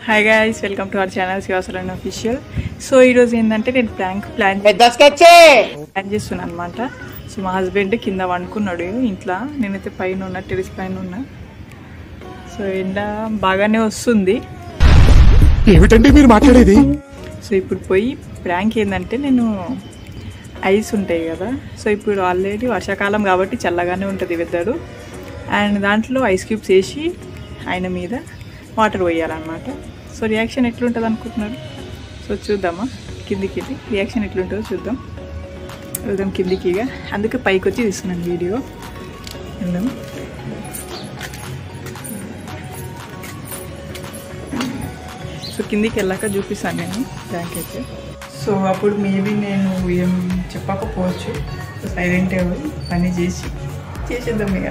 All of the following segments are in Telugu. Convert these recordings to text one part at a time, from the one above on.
Hi guys, welcome to our channel Shivasaran official. So ఈరోజు ఏంటంటే నేను ప్లాన్ చేస్తున్నాను అనమాట. సో మా హస్బెండ్ కింద వండుకున్నాడు ఇంట్లో, నేనైతే పైన ఉన్నా, టెరెస్ పైన ఉన్నా. సో ఎండ బాగానే వస్తుంది. ఏమిటండి మీరు మాట్లాడేది? సో ఇప్పుడు పోయి ప్రాంక్ ఏంటంటే, నేను ఐస్ ఉంటాయి కదా, సో ఇప్పుడు ఆల్రెడీ వర్షాకాలం కాబట్టి చల్లగానే ఉంటుంది వెదరు, అండ్ దాంట్లో ఐస్ క్యూబ్స్ వేసి ఆయన మీద వాటర్ పోయాలన్నమాట. సో రియాక్షన్ ఎట్లుంటుంది అనుకుంటున్నారు? సో చూద్దామా, కిందికి రియాక్షన్ ఎట్లుంటుందో చూద్దాం. వెళ్దాం కిందికిగా, అందుకే పైకి వచ్చి తీస్తున్నాను వీడియో. వెళ్దాం. సో కిందికి వెళ్ళాక చూపిస్తాను నేను బ్యాంక్ అయితే. సో అప్పుడు మేబీ నేను ఏం చెప్పకపోవచ్చు. సో సైలెంట్ పని చేసేద్దాం ఇక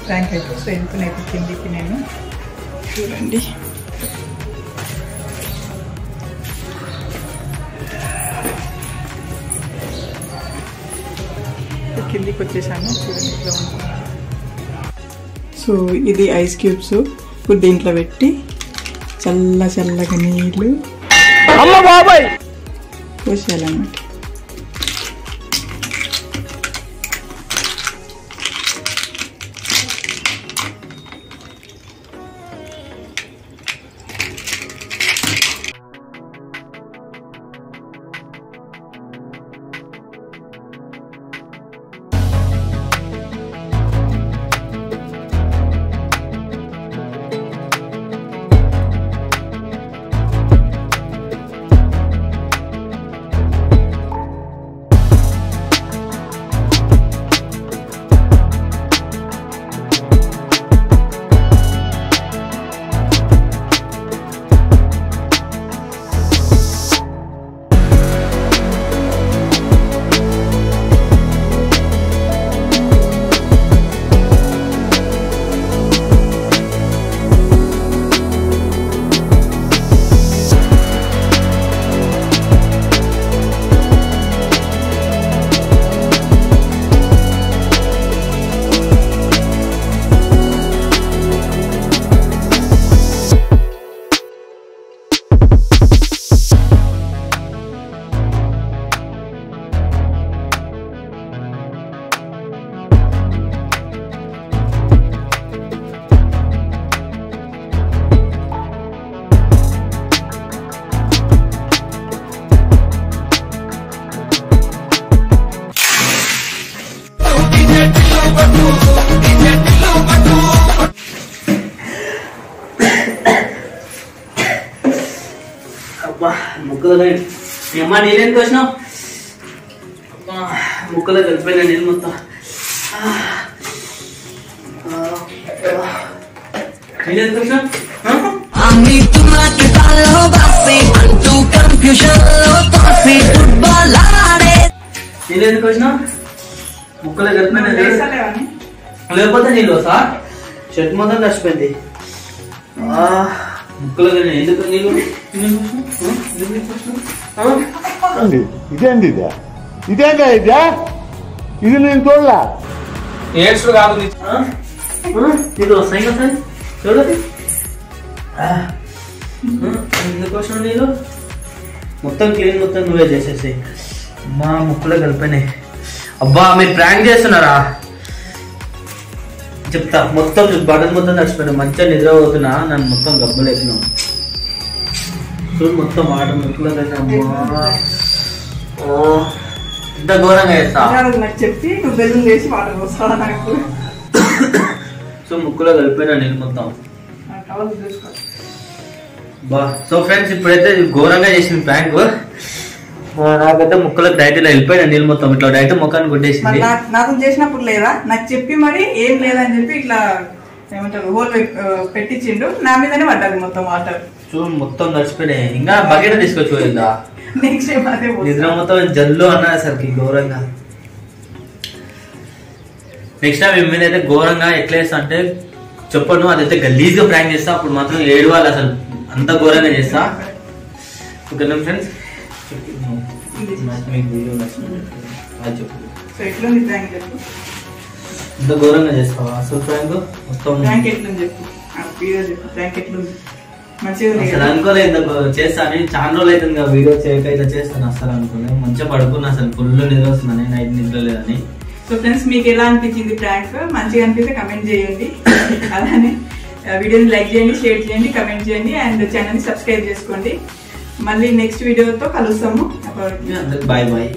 బ్యాంక్ అయితే. సో వెళ్తున్నాయి కిందికి నేను, చూడండి. కిందికి వచ్చేసాను, చూడండి ఇట్లా ఉంటుంది. సో ఇది ఐస్ క్యూబ్స్ ఇప్పుడు దీంట్లో పెట్టి చల్లగా నీళ్ళు పోసేయాలన్నమాట. అబ్బా ముక్కలు ఏమ్మా నీళ్ళెందుకు వచ్చినావు? ముక్కలు కలిపిపోయినా నీళ్ళు మొత్తం. నీళ్ళెందుకు వచ్చినావు? నీళ్ళెందుకు వచ్చినావు? ముక్కలు కలిపిపోయినా లేకపోతే నీళ్ళు వస్తా. చెట్టు మొత్తం కలిసిపోయింది. ముక్కలు ఎందుకు నీళ్ళు? ఇదేంది ఇదే ఇది నేను చూడలా. ఏడ్స్ కాదు నీళ్ళు వస్తాయి కదా చూడదు. ఎందుకు వచ్చినావు నీళ్ళు? మొత్తం క్లీన్ మొత్తం నువ్వే చేసేసి. మా ముక్కలు కలిపినాయి. అబ్బా మీరు ప్రాంక్ చేస్తున్నారా? చెప్తా మొత్తం బటన్ మొత్తం నడిచిపోయినా. మంచిగా నిద్రపోతున్నా, నన్ను మొత్తం గబ్బలేసినావు. చూడు మొత్తం వాటర్ ముక్కులో అమ్మా. ఇంత ఘోరంగా చేస్తా చెప్పి నువ్వు బెల్లం వేసి వాటర్ పోస్తావా నాకు? సో ముక్కులో కలిపినా నేను మొత్తం. బా సో ఫ్రెండ్స్, ఇప్పుడైతే ఘోరంగా చేసింది ప్రాంక్. నాకైతే ముక్కలకు డైరెక్ట్ ఇలా వెళ్ళిపోయినా నీళ్ళు మొత్తం. ఇట్లా డైరెక్ట్ ముఖాన్ని కొట్టేసింది. నాకు చేసినప్పుడు లేదా, నాకు చెప్పి మరి ఏం లేదని చెప్పి ఇట్లా ఏమంటారు హోల్ పెట్టించిండు, నా మీదనే పడ్డది మొత్తం వాటర్. చూడు మొత్తం నడిచిపోయినాయి. ఇంకా బకెట్ తీసుకొచ్చిపోయిందా? నెక్స్ట్ టైం అదే నిద్ర మొత్తం జల్లు అన్నసరికి ఘోరంగా. నెక్స్ట్ టైం మీద అయితే ఘోరంగా ఎట్లా చేస్తా అంటే చెప్పను, అదైతే గలీజ్గా ప్రాంక్ చేస్తా. అప్పుడు మాత్రం ఏడవాలి, అసలు అంత ఘోరంగా చేస్తా. ఓకేనా ఫ్రెండ్స్? ఇంత ఘోరంగా చేస్తావా అసలు ప్రాంక్? మొత్తం ప్రాంక్ ఎట్లుంది చెప్పు, చెప్పు ప్రాంక్ ఎట్లుంది? మంచిగా ఉంది అసలు కదా. అనుకోలేదు చేస్తాను, చాలా రోజులు అవుతుంది కదా వీడియో చేయక, ఇట్లా చేస్తాను అసలు అనుకోలేదు. మంచిగా పడుకున్నా, అసలు ఫుల్ నిద్ర వస్తుందని, నైట్ నిద్ర లేదని. సో ఫ్రెండ్స్ మీకు ఎలా అనిపించింది ప్రాంక్? మంచిగా అనిపిస్తే కమెంట్ చేయండి, అలానే వీడియోని లైక్ చేయండి, షేర్ చేయండి, కమెంట్ చేయండి, అండ్ ఛానల్ని సబ్స్క్రైబ్ చేసుకోండి. మళ్ళీ నెక్స్ట్ వీడియోతో కలుస్తాము. Bye bye.